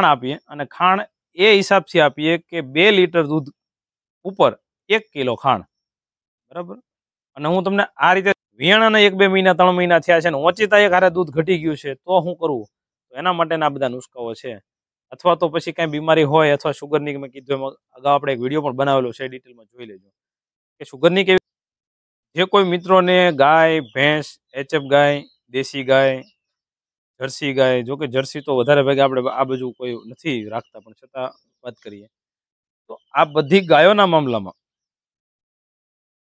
આપીએ અને ખાણ એ હિસાબથી આપીએ કે 2 લીટર દૂધ ઉપર 1 કિલો ખાણ, બરાબર. અને હું તમને આ રીતે વિયાણાના 1-2 મહિના 3 મહિના થયા છે ને ઓચિતા એક હારે દૂધ ઘટી ગયું છે તો શું કરવું, તો એના માટેના બધા નુસ્ખાઓ છે. અથવા તો પછી કઈ બીમારી હોય અથવા શુગરની, મેં કીધું એમાં અગાઉ આપણે એક વિડીયો પણ બનાવેલો છે, ડિટેલમાં જોઈ લેજો કે શુગરની કેવી. જે કોઈ મિત્રોને ગાય ભેંસ, એચએફ ગાય, દેશી ગાય, જર્સી ગાય, જો કે જર્સી તો વધારે ભાગે આપણે આ બાજુ કોઈ નથી રાખતા, પણ છતાં વાત કરીએ તો આ બધી ગાયોના મામલામાં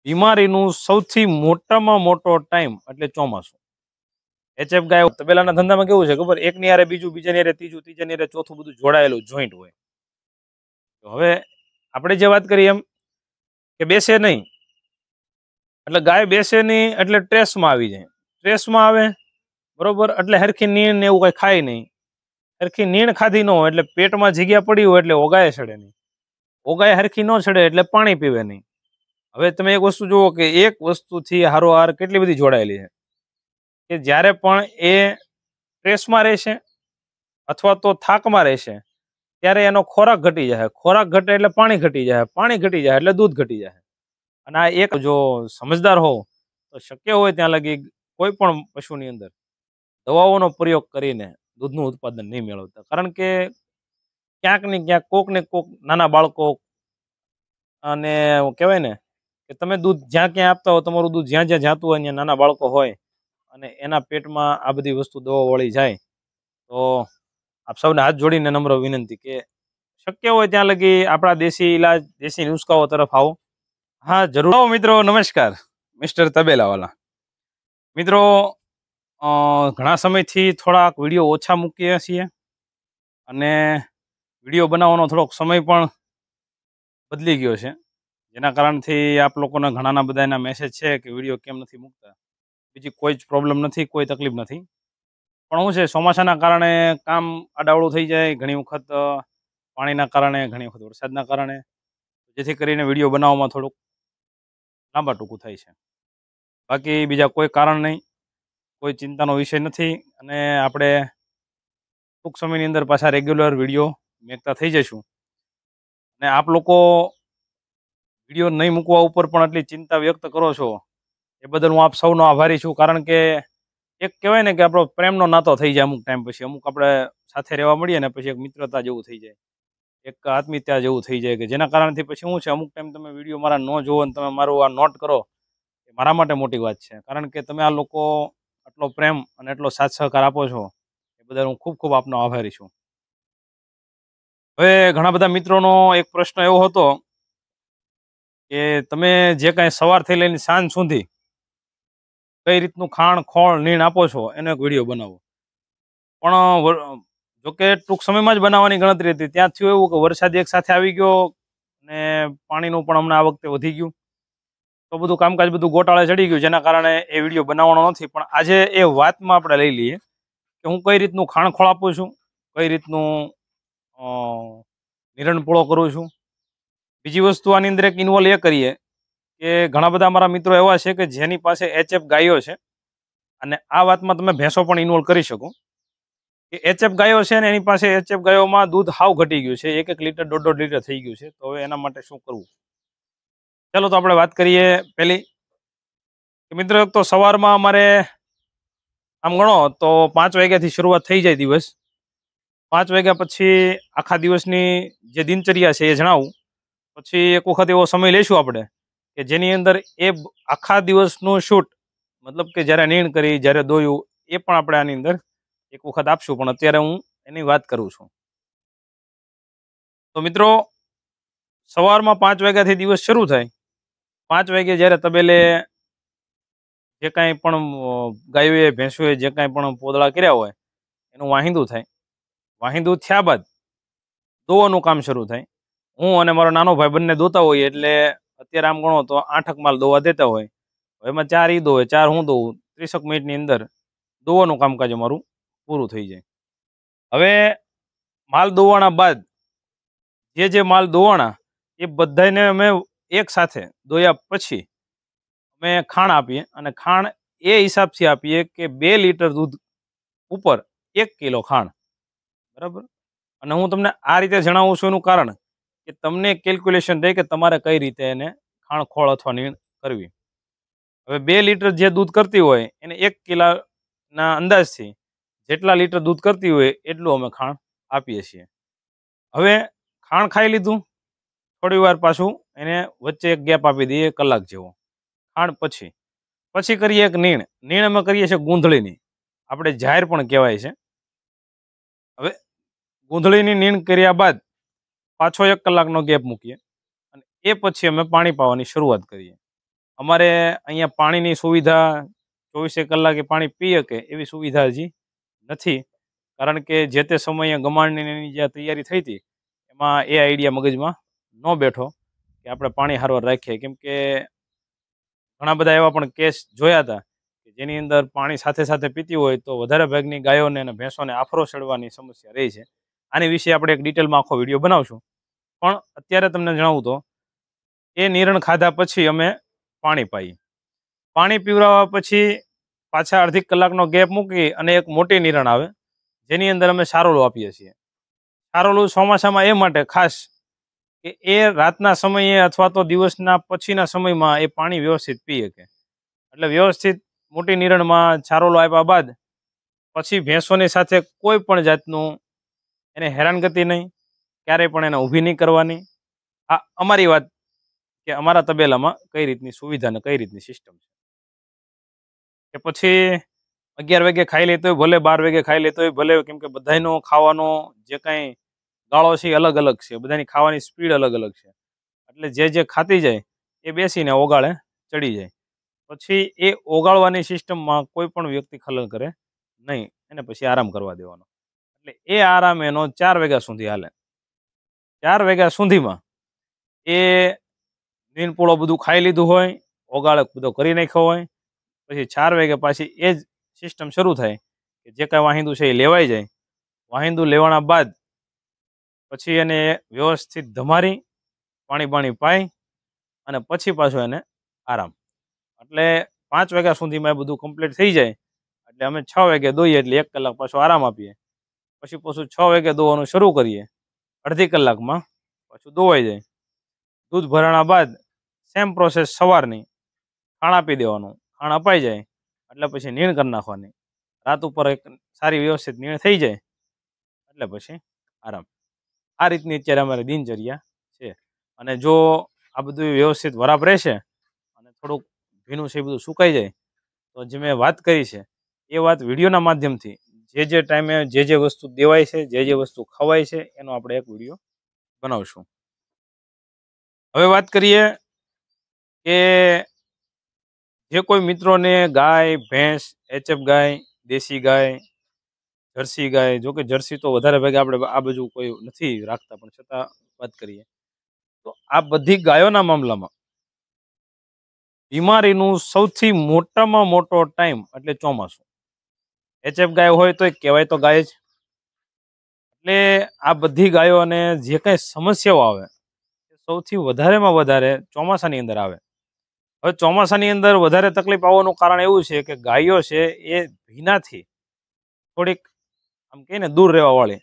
બીમારીનું સૌથી મોટામાં મોટો ટાઈમ એટલે ચોમાસું. એચએફ ગાય તબેલાના ધંધામાં કેવું છે ખબર, એકની હારે બીજું, બીજાની હારે ત્રીજું, ત્રીજાની હારે ચોથું, બધું જોડાયેલું જોઈન્ટ હોય. તો હવે આપણે જે વાત કરીએ એમ કે બેસે નહીં, એટલે ગાય બેસે નહીં એટલે ટ્રેસમાં આવી જાય. ટ્રેસમાં આવે બરોબર, એટલે હરખી નીણ ને એવું કઈ ખાય નહીં. હરખી નીણ ખાધી ન હોય એટલે પેટમાં જગ્યા પડી હોય એટલે ઓગાય ચડે નહીં. ઓગાય હરખી ન ચડે એટલે પાણી પીવે નહીં. હવે તમે એક વસ્તુ જુઓ કે એક વસ્તુથી હારોહાર કેટલી બધી જોડાયેલી છે કે જ્યારે પણ એ સ્ટ્રેસમાં રહેશે અથવા તો થાકમાં રહેશે ત્યારે એનો ખોરાક ઘટી જાય. ખોરાક ઘટે એટલે પાણી ઘટી જાય, પાણી ઘટી જાય એટલે દૂધ ઘટી જાય. અને આ એક જો સમજદાર હોવ તો શક્ય હોય ત્યાં લગી કોઈ પણ પશુની અંદર દવાઓનો પ્રયોગ કરીને દૂધનું ઉત્પાદન નહીં મેળવતા. કારણ કે ક્યાંક ને ક્યાંક કોક ને કોક નાના બાળકો, અને કહેવાય ને કે તમે દૂધ જ્યાં ક્યાં આપતા હો, તમારું દૂધ જ્યાં જ્યાં જાતું હોય ત્યાં નાના બાળકો હોય અને એના પેટમાં આ બધી વસ્તુ દવા વળી જાય તો આપ સૌને હાથ જોડીને નમ્ર વિનંતી કે શક્ય હોય ત્યાં લગી આપણા દેશી ઇલાજ, દેશી નુસ્ખાઓ તરફ આવો. હા જરૂર મિત્રો. નમસ્કાર, મિસ્ટર તબેલાવાલા. મિત્રો ઘણા સમયથી થોડાક વિડીયો ઓછા મૂકીએ છીએ અને વિડીયો બનાવવાનો થોડોક સમય પણ બદલી ગયો છે, જેના કારણથી આપ લોકોના ઘણાના બધાના મેસેજ છે કે વિડીયો કેમ નથી મૂકતા. બીજી કોઈ જ પ્રોબ્લેમ નથી, કોઈ તકલીફ નથી, પણ શું છે ચોમાસાના કારણે કામ આડાવડું થઈ જાય, ઘણી વખત પાણીના કારણે, ઘણી વખત વરસાદના કારણે, જેથી કરીને વિડીયો બનાવવામાં થોડુંક લાંબા ટૂંકું થાય છે. બાકી બીજા કોઈ કારણ નહીં, કોઈ ચિંતાનો વિષય નથી અને આપણે ટૂંક સમયની અંદર પાછા રેગ્યુલર વિડીયો મેકતા થઈ જઈશું. અને આપ લોકો વિડીયો નહીં મૂકવા ઉપર પણ આટલી ચિંતા વ્યક્ત કરો છો એ બદલ હું આપ સૌનો આભારી છું. કારણ કે એક કહેવાય ને કે આપણો પ્રેમનો નાતો થઈ જાય અમુક ટાઈમ પછી, અમુક આપણે સાથે રહેવા મળીએ ને પછી એક મિત્રતા જેવું થઈ જાય, એક આત્મીયતા જેવું થઈ જાય કે જેના કારણથી પછી શું છે અમુક ટાઈમ તમે વિડીયો મારા ન જોવો ને તમે મારું આ નોટ કરો એ મારા માટે મોટી વાત છે. કારણ કે તમે આ લોકો આટલો પ્રેમ અને એટલો સાથ સહકાર આપો છો એ બદલ હું ખૂબ ખૂબ આપનો આભારી છું. હવે ઘણા બધા મિત્રોનો એક પ્રશ્ન એવો હતો કે તમે જે કાંઈ સવારથી લઈને સાંજ સુધી કઈ રીતનું ખાણ, ખોળ, નીણ આપો છો એનો એક વિડીયો બનાવો. પણ જોકે ટૂંક સમયમાં જ બનાવવાની ગણતરી હતી, ત્યાં થયું એવું કે વરસાદ એક સાથે આવી ગયો ને પાણીનું પણ હમણાં આ વખતે વધી ગયું, તો બધું કામકાજ બધું ગોટાળે ચડી ગયું, જેના કારણે એ વિડીયો બનાવવાનો નથી. પણ આજે એ વાતમાં આપણે લઈ લઈએ કે હું કઈ રીતનું ખાણ ખોળ આપું છું, કઈ રીતનું નિરણ પૂળો કરું છું. બીજી વસ્તુ આની અંદર એક ઇન્વોલ્વ એ કરીએ કે ઘણા બધા અમારા મિત્રો એવા છે કે જેની પાસે એચએફ ગાયો છે, અને આ વાતમાં તમે ભેંસો પણ ઇન્વોલ્વ કરી શકો કે એચએફ ગાયો છે ને એની પાસે એચએફ ગાયોમાં દૂધ હાવ ઘટી ગયું છે, 1-1 લીટર 1.5 લીટર થઈ ગયું છે. તો હવે એના માટે શું કરવું? ચાલો તો આપણે વાત કરીએ. પહેલી કે મિત્રો, એક તો સવારમાં અમારે આમ ગણો તો 5 વાગ્યાથી શરૂઆત થઈ જાય દિવસ. 5 વાગ્યા પછી આખા દિવસની જે દિનચર્યા છે એ જણાવું, પછી એક વખત એવો સમય લઈશું આપણે કે જેની અંદર એ આખા દિવસનું શૂટ, મતલબ કે જ્યારે નીણ કરી, જ્યારે દોયું, એ પણ આપણે આની અંદર એક વખત આપશું. પણ અત્યારે હું એની વાત કરું છું. તો મિત્રો, સવારમાં 5 વાગ્યાથી દિવસ શરૂ થાય. 5 વાગે જ્યારે તબેલે જે કાંઈ પણ ગાયોએ, ભેંસોએ જે કાંઈ પણ પોદળા કર્યા હોય એનું વાહિંદું થાય. વાહિંદું થયા બાદ દોવાનું કામ શરૂ થાય. હું અને મારો નાનો ભાઈ બંને દોતા હોઈએ, એટલે અત્યારે આમ ગણો તો 8 માલ દોવા દેતા હોય. એમાં 4 ઈ દોવે, 4 હું દોઉં. 30 મિનિટની અંદર દોવાનું કામકાજ અમારું પૂરું થઈ જાય. હવે માલ દોવાણા બાદ જે માલ દોવાણા એ બધાને અમે એક સાથે દોયા પછી અમે ખાણ આપીએ, અને ખાણ એ હિસાબથી આપીએ કે 2 લીટર દૂધ ઉપર 1 કિલો ખાણ, બરાબર. અને હું તમને આ રીતે જણાવું છું એનું કારણ કે તમને કેલ્ક્યુલેશન રહે કે તમારે કઈ રીતે એને ખાણ ખોળ અથવા નીણ કરવી. હવે 2 લીટર જે દૂધ કરતી હોય એને 1 કિલોના અંદાજથી જેટલા લીટર દૂધ કરતી હોય એટલું અમે ખાણ આપીએ છીએ. હવે ખાણ ખાઈ લીધું, થોડી વાર પાછું એને વચ્ચે એક ગેપ આપી દઈએ કલાક જેવો. ખાણ પછી પછી કરીએ એક નીણ. નીણ અમે કરીએ છીએ ગૂંધળીની, આપણે જાહેર પણ કહેવાય છે. હવે ગૂંધળીની નીણ કર્યા બાદ પાછો 1 કલાકનો ગેપ મૂકીએ અને એ પછી અમે પાણી પાવાની શરૂઆત કરીએ. અમારે અહીંયા પાણીની સુવિધા 24 કલાકે પાણી પી શકે એવી સુવિધા હજી નથી. કારણ કે જે તે સમયે ગમાણની જે તૈયારી થઈ હતી એમાં એ આઈડિયા મગજમાં ન બેઠો કે આપણે પાણી હારવાર રાખીએ. કેમ કે ઘણા બધા એવા પણ કેસ જોયા હતા કે જેની અંદર પાણી સાથે સાથે પીતી હોય તો વધારે ભાગની ગાયોને અને ભેંસોને આફરો ચડવાની સમસ્યા રહી છે. આની વિશે આપણે એક ડિટેલમાં આખો વિડીયો બનાવશું. પણ અત્યારે તમને જણાવું તો એ નિરણ ખાધા પછી અમે પાણી પાઈએ. પાણી પીવડાવવા પછી પાછા અડધી કલાકનો ગેપ મૂકી અને એક મોટી નિરણ આવે જેની અંદર અમે સારોલું આપીએ છીએ. સારોલું ચોમાસામાં એ માટે ખાસ કે એ રાતના સમયે અથવા તો દિવસના પછીના સમયમાં એ પાણી વ્યવસ્થિત પી શકે. એટલે વ્યવસ્થિત મોટી નિરણમાં ચારોલો આપ્યા બાદ પછી ભેંસોની સાથે કોઈ પણ જાતનું એને હેરાનગતિ નહીં, ક્યારેય પણ એને ઊભી નહીં કરવાની. આ અમારી વાત કે અમારા તબેલામાં કઈ રીતની સુવિધા ને કઈ રીતની સિસ્ટમ છે. કે પછી 11 વાગે ખાઈ લેતો હોય ભલે, 12 વાગે ખાઈ લેતો હોય ભલે, કેમ કે બધાનો ખાવાનો જે કાંઈ ગાળો છે એ અલગ અલગ છે, બધાની ખાવાની સ્પીડ અલગ અલગ છે. એટલે જે ખાતી જાય એ બેસીને ઓગાળે ચડી જાય. પછી એ ઓગાળવાની સિસ્ટમમાં કોઈ પણ વ્યક્તિ ખલલ કરે નહીં, એને પછી આરામ કરવા દેવાનો. એટલે એ આરામ એનો 4 વાગ્યા સુધી હાલે. 4 વાગ્યા સુધીમાં એ નીણપોળો બધું ખાઈ લીધું હોય, ઓગાળક બધો કરી નાખ્યો હોય, પછી 4 વાગે પાછી એ જ સિસ્ટમ શરૂ થાય કે જે કાંઈ વાહિંદુ છે એ લેવાઈ જાય. વાહિંદુ લેવાના બાદ પછી એને વ્યવસ્થિત ધમારી પાણી પાઈ અને પછી પાછું એને આરામ. એટલે 5 વાગ્યા સુધીમાં એ બધું કમ્પ્લીટ થઈ જાય. એટલે અમે 6 વાગે દોઈએ એટલે 1 કલાક પાછો આરામ આપીએ. પછી પાછું 6 વાગે દોવાનું શરૂ કરીએ. અડધી કલાકમાં પાછું દોવાઈ જાય. દૂધ ભરાણા બાદ સેમ પ્રોસેસ સવારની. ખાણ આપી દેવાનું. ખાણ અપાઈ જાય એટલે પછી નીણ કરી નાખવાની. રાત ઉપર એક સારી વ્યવસ્થિત નીણ થઈ જાય એટલે પછી આરામ. આ રીતની અત્યારે અમારી દિનચર્યા છે. અને જો આ બધું વ્યવસ્થિત વરાપ રહેશે અને થોડુંક ભીનું છે એ બધું સુકાઈ જાય તો જે મેં વાત કરી છે એ વાત વિડીયોના માધ્યમથી જે ટાઈમે જે વસ્તુ દેવાય છે, જે વસ્તુ ખવાય છે એનો આપણે એક વિડીયો બનાવશું. હવે વાત કરીએ કે જે કોઈ મિત્રોને ગાય, ભેંસ, એચએફ ગાય, દેશી ગાય, જર્સી ગાય, જો કે જર્સી તો વધારે ભાગે આપણે આ બાજુ કોઈ નથી રાખતા, પણ છતાં વાત કરીએ તો આ બધી ગાયોના મામલામાં બીમારીનું સૌથી મોટામાં મોટો ટાઈમ એટલે ચોમાસું. એચએફ ગાય હોય તો કહેવાય તો ગાય જ. એટલે આ બધી ગાયોને જે કાંઈ સમસ્યાઓ આવે સૌથી વધારેમાં વધારે ચોમાસાની અંદર આવે. હવે ચોમાસાની અંદર વધારે તકલીફ આવવાનું કારણ એવું છે કે ગાયો છે એ ભીનાથી થોડીક આમ કહીએ ને દૂર રહેવા વાળી.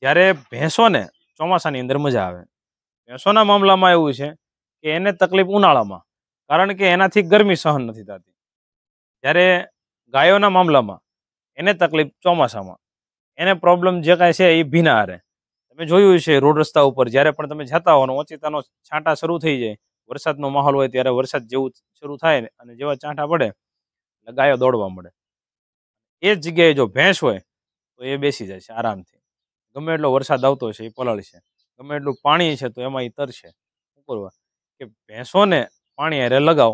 જ્યારે ભેંસોને ચોમાસાની અંદર મજા આવે. ભેંસોના મામલામાં એવું છે કે એને તકલીફ ઉનાળામાં, કારણ કે એનાથી ગરમી સહન નથી થતી. જ્યારે ગાયોના મામલામાં એને તકલીફ ચોમાસામાં. એને પ્રોબ્લેમ જે કાંઈ છે એ ભીના હારે. તમે જોયું છે રોડ રસ્તા ઉપર જ્યારે પણ તમે જતા હો ને ઓચિતાનો છાંટા શરૂ થઈ જાય, વરસાદનો માહોલ હોય ત્યારે વરસાદ જેવું શરૂ થાય અને જેવા ચાંટા પડે એટલે ગાયો દોડવા મળે. એ જ જગ્યાએ જો ભેંસ હોય તો એ બેસી જાય છે આરામથી. ગમે એટલો વરસાદ આવતો છે એ પલળશે, ગમે એટલું પાણી છે તો એમાં એ તરશે. શું કરવા કે ભેંસોને પાણી હારે લગાવ,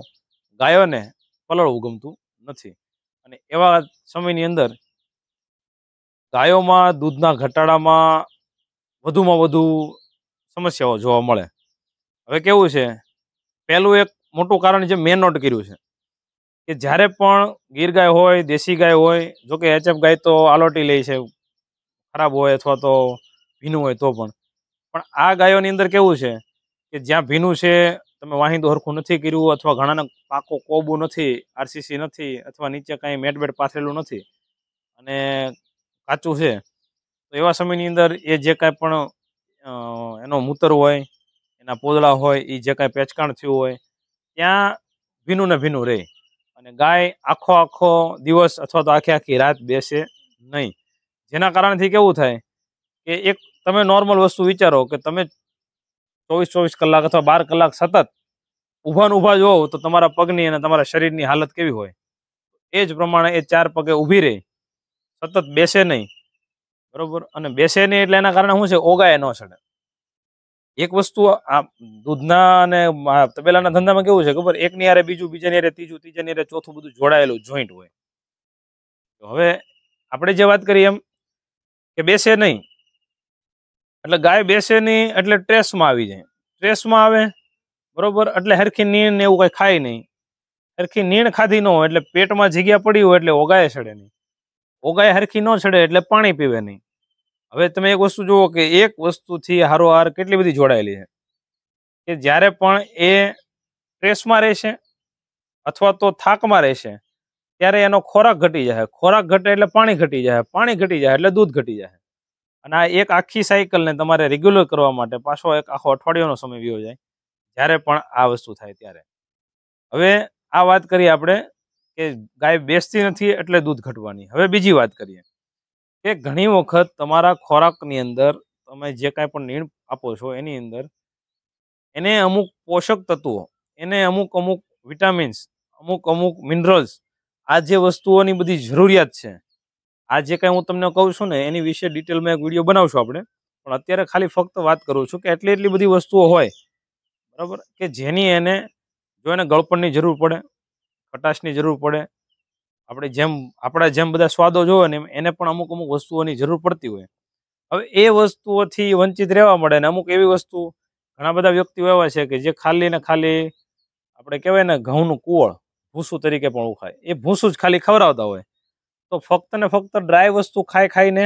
ગાયોને પલળવું ગમતું નથી. અને એવા સમયની અંદર ગાયોમાં દૂધના ઘટાડામાં વધુમાં વધુ સમસ્યાઓ જોવા મળે. હવે કેવું છે, પહેલું એક મોટું કારણ જે મેં નોટ કર્યું છે કે જ્યારે પણ ગીર ગાય હોય, દેશી ગાય હોય, જોકે એચએફ ગાય તો આલોટી લે છે ખરાબ હોય અથવા તો ભીનું હોય તો પણ આ ગાયોની અંદર કેવું છે કે જ્યાં ભીનું છે, તમે વાહિંદુ હરખું નથી કર્યું અથવા ઘણાને પાકો કોબું નથી, આરસીસી નથી અથવા નીચે કાંઈ મેટ પાથરેલું નથી અને કાચું છે તો તો એવા સમયની અંદર એ જે કાંઈ પણ એનો મૂતર હોય, એના પોદળા હોય, એ જે કાંઈ પેચકાણ થયું હોય ત્યાં ભીનું ને ભીનું રહે. અને ગાય આખો આખો દિવસ અથવા તો આખી આખી રાત બેસે નહીં. જેના કારણથી કેવું થાય કે એક તમે નોર્મલ વસ્તુ વિચારો કે તમે 24 કલાક અથવા 12 કલાક સતત ઊભા ને ઊભા જોવો તો તમારા પગની અને તમારા શરીરની હાલત કેવી હોય. એ જ પ્રમાણે એ 4 પગે ઊભી રહે, સતત બેસે નહીં, બરોબર. અને બેસે નહીં એટલે એના કારણે શું છે, ઓગાય ન ચડે. એક વસ્તુ આ દૂધના અને તબેલાના ધંધામાં કેવું છે ખબર, એકની હારે બીજું, બીજાની હારે ત્રીજું, ત્રીજાની હારે ચોથું, બધું જોડાયેલું જોઈન્ટ હોય. તો હવે આપણે જે વાત કરીએ એમ કે બેસે નહીં એટલે ગાય બેસે નહીં એટલે ટ્રેસમાં આવી જાય. ટ્રેસમાં આવે, બરોબર, એટલે હરખી નીણ ને એવું કઈ ખાય નહીં. હરખી નીણ ખાધી ન હોય એટલે પેટમાં જગ્યા પડી હોય એટલે ઓગાય ચડે નહીં. ઓગાય હરખી ન ચડે એટલે પાણી પીવે નહીં. હવે તમે એક વસ્તુ જુઓ કે એક વસ્તુથી હારોહાર કેટલી બધી જોડાયેલી છે કે જ્યારે પણ એ સ્ટ્રેસમાં રહેશે અથવા તો થાકમાં રહેશે ત્યારે એનો ખોરાક ઘટી જાય. ખોરાક ઘટે એટલે પાણી ઘટી જાય. પાણી ઘટી જાય એટલે દૂધ ઘટી જાય. અને આ એક આખી સાયકલને તમારે રેગ્યુલર કરવા માટે પાછો એક આખો અઠવાડિયાનો સમય વયો જાય જ્યારે પણ આ વસ્તુ થાય ત્યારે. હવે આ વાત કરીએ આપણે કે ગાય બેસતી નથી એટલે દૂધ ઘટવાની. હવે બીજી વાત કરીએ કે ઘણી વખત તમારા ખોરાકની અંદર તમે જે કાંઈ પણ નીણ આપો છો એની અંદર એને અમુક પોષક તત્વો, એને અમુક અમુક વિટામિન્સ, અમુક અમુક મિનરલ્સ, આ જે વસ્તુઓની બધી જરૂરિયાત છે, આ જે કાંઈ હું તમને કહું છું ને એની વિશે ડિટેલમાં એક વિડીયો બનાવશું આપણે. પણ અત્યારે ખાલી ફક્ત વાત કરું છું કે એટલી બધી વસ્તુઓ હોય, બરાબર, કે જેની એને જો એને ગળપણની જરૂર પડે, ખટાશની જરૂર પડે, આપણે જેમ આપણા જેમ બધા સ્વાદો જોવે ને એને પણ અમુક અમુક વસ્તુઓની જરૂર પડતી હોય. હવે એ વસ્તુઓથી વંચિત રહેવા મળે ને અમુક એવી વસ્તુ ઘણા બધા વ્યક્તિઓ એવા છે કે જે ખાલી ને ખાલી આપણે કહેવાય ને ઘઉંનું કુવળ ભૂસું તરીકે પણ ઓળખાય, એ ભૂસું જ ખાલી ખવડાવતા હોય. તો ફક્ત ને ફક્ત ડ્રાય વસ્તુ ખાઈને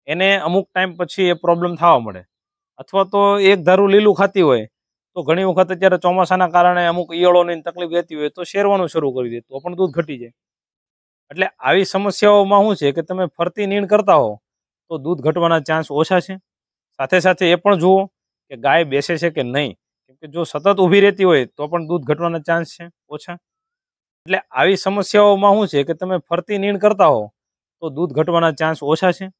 એને અમુક ટાઈમ પછી એ પ્રોબ્લેમ થવા મળે. અથવા તો એક ધારું લીલું ખાતી હોય તો ઘણી વખત અત્યારે ચોમાસાના કારણે અમુક ઈયળોની તકલીફ રહેતી હોય તો શેરવાનું શરૂ કરી દે તો પણ દૂધ ઘટી જાય. એટલે આવી સમસ્યાઓમાં શું છે કે તમે ફરતી નીણ કરતા હો તો દૂધ ઘટવાના ચાન્સ ઓછા છે. સાથે સાથે એ પણ જુઓ કે ગાય બેસે છે કે નહીં, કેમ કે જો સતત ઊભી રહેતી હોય તો પણ દૂધ ઘટવાના ચાન્સ છે ઓછા. એટલે આવી સમસ્યાઓમાં શું છે કે તમે ફરતી નીણ કરતા હો તો દૂધ ઘટવાના ચાન્સ ઓછા છે.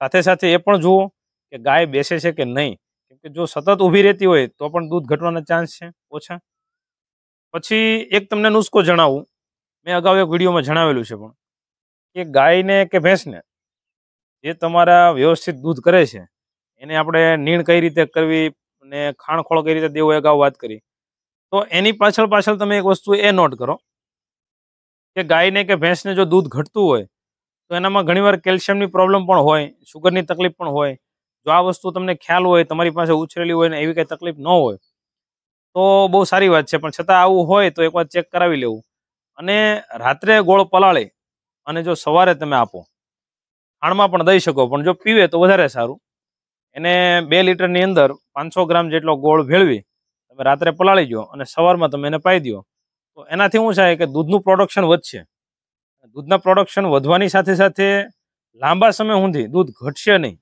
સાથે સાથે એ પણ જુઓ કે ગાય બેસે છે કે નહીં, કેમ કે જો સતત ઊભી રહેતી હોય તો પણ દૂધ ઘટવાના ચાન્સ છે ઓછા. પછી એક તમને નુસ્ખો જણાવું, મેં અગાઉ એક વિડીયોમાં જણાવેલું છે પણ કે ગાયને કે ભેંસને જે તમારા વ્યવસ્થિત દૂધ કરે છે એને આપણે નીણ કઈ રીતે કરવી અને ખાણખોળ કઈ રીતે દેવો, અગાઉ વાત કરી. તો એની પાછળ તમે એક વસ્તુ એ નોટ કરો કે ગાયને કે ભેંસને જો દૂધ ઘટતું હોય તો એનામાં ઘણીવાર કેલ્શિયમની પ્રોબ્લેમ પણ હોય, શુગરની તકલીફ પણ હોય. જો આ વસ્તુ તમને ખ્યાલ હોય, તમારી પાસે ઉછરેલી હોય ને એવી કંઈ તકલીફ ન હોય તો બહુ સારી વાત છે. પણ છતાં આવું હોય તો એકવાર ચેક કરાવી લેવું. અને રાત્રે ગોળ પલાળી અને જો સવારે તમે આપો, ખાણમાં પણ દઈ શકો, પણ જો પીવે તો વધારે સારું. એને 2 લીટરની અંદર 500 ગ્રામ જેટલો ગોળ ભેળવી તમે રાત્રે પલાળી દો અને સવારમાં તમે એને પાઈ દો તો એનાથી શું થાય કે દૂધનું પ્રોડક્શન વધશે. દૂધના પ્રોડક્શન વધવાની સાથે સાથે લાંબા સમય સુધી દૂધ ઘટશે નહીં.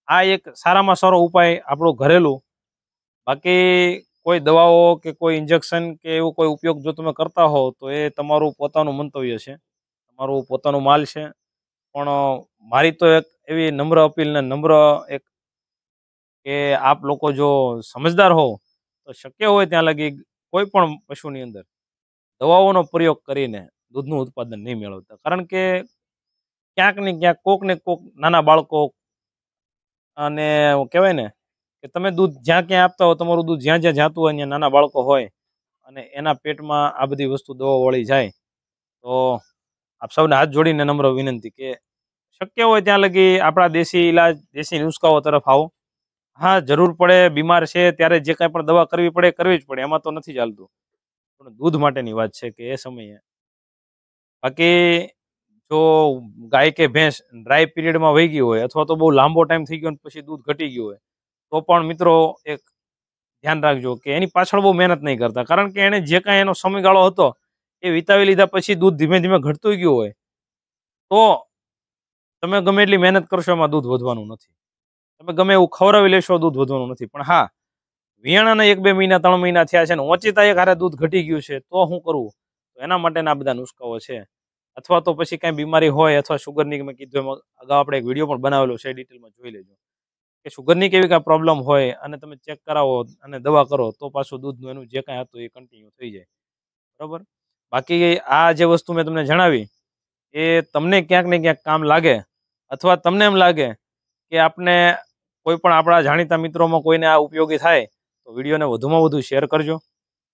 આ એક સારામાં સારો ઉપાય આપણો ઘરેલું. બાકી કોઈ દવાઓ કે કોઈ ઇન્જેક્શન કે એવો કોઈ ઉપયોગ જો તમે કરતા હો તો એ તમારું પોતાનું મંતવ્ય છે, તમારું પોતાનું માલ છે. પણ મારી તો એક એવી નમ્ર અપીલ ને નમ્ર એક કે આપ લોકો જો સમજદાર હો તો શક્ય હોય ત્યાં લગી કોઈ પણ પશુની અંદર દવાઓનો પ્રયોગ કરીને દૂધનું ઉત્પાદન નહીં મેળવતા. કારણ કે ક્યાંક ને ક્યાંક કોક ને કોક નાના બાળકો અને કહેવાય ને કે તમે દૂધ જ્યાં ક્યાં આપતા હો, તમારું દૂધ જ્યાં જ્યાં જાતું હોય ત્યાં નાના બાળકો હોય અને એના પેટમાં આ બધી વસ્તુ દવા વળી જાય તો આપ સૌને હાથ જોડીને નમ્ર વિનંતી કે શક્ય હોય ત્યાં લગી આપણા દેશી ઇલાજ, દેશી નુસ્ખાઓ તરફ આવો. હા, જરૂર પડે, બીમાર છે ત્યારે જે કાંઈ પણ દવા કરવી પડે કરવી જ પડે, એમાં તો નથી ચાલતું. પણ દૂધ માટેની વાત છે કે એ સમયે. બાકી જો ગાય કે ભેંસ ડ્રાય પીરિયડમાં વહી ગઈ હોય અથવા તો બહુ લાંબો ટાઈમ થઈ ગયો પછી દૂધ ઘટી ગયું હોય તો પણ મિત્રો એક ધ્યાન રાખજો કે એની પાછળ બહુ મહેનત નહીં કરતા. કારણ કે એને જે કાંઈ એનો સમયગાળો હતો એ વિતાવી લીધા પછી દૂધ ધીમે ધીમે ઘટતું ગયું હોય તો તમે ગમે એટલી મહેનત કરશો એમાં દૂધ વધવાનું નથી. તમે ગમે એવું ખવડાવી લેશો દૂધ વધવાનું નથી. પણ હા, વિયાણાના 1-2 મહિના 3 મહિના થયા છે ને ઓચિતા એક હારે દૂધ ઘટી ગયું છે તો શું કરવું? તો એના માટેના આ બધા નુસ્ખાઓ છે. અથવા તો પછી કાંઈ બીમારી હોય અથવા શુગરની મેં કીધું એમાં અગાઉ આપણે એક વિડીયો પણ બનાવેલો છે, ડિટેલમાં જોઈ લેજો. કે શુગરની કેવી કાંઈ પ્રોબ્લેમ હોય અને તમે ચેક કરાવો અને દવા કરો તો પાછું દૂધનું એનું જે કાંઈ હતું એ કન્ટિન્યુ થઈ જાય. બરોબર? બાકી આ જે વસ્તુ મેં તમને જણાવી એ તમને ક્યાંક ને ક્યાંક કામ લાગે અથવા તમને એમ લાગે કે આપને કોઈ પણ આપણા જાણીતા મિત્રોમાં કોઈને આ ઉપયોગી થાય તો વિડીયોને વધુમાં વધુ શેર કરજો.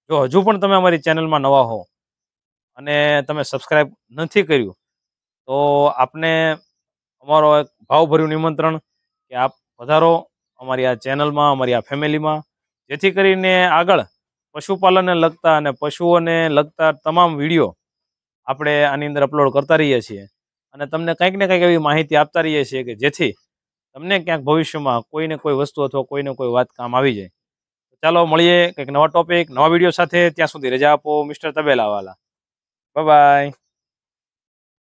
જો હજુ પણ તમે અમારી ચેનલમાં નવા હો અને તમે સબસ્ક્રાઇબ નથી કર્યું તો આપને અમારો એક ભાવભર્યું નિમંત્રણ કે આપ પધારો અમારી આ ચેનલમાં, અમારી આ ફેમિલીમાં, જેથી કરીને આગળ પશુપાલનને લગતા અને પશુઓને લગતા તમામ વિડીયો આપણે આની અંદર અપલોડ કરતા રહીએ છીએ અને તમને કંઈક ને કંઈક એવી માહિતી આપતા રહીએ છીએ કે જેથી તમને ક્યાંક ભવિષ્યમાં કોઈને કોઈ વસ્તુ અથવા કોઈને કોઈ વાત કામ આવી જાય. ચાલો મળીએ કંઈક નવા ટોપિક, નવા વિડીયો સાથે. ત્યાં સુધી રજા આપો મિસ્ટર તબેલાવાલા. Bye bye.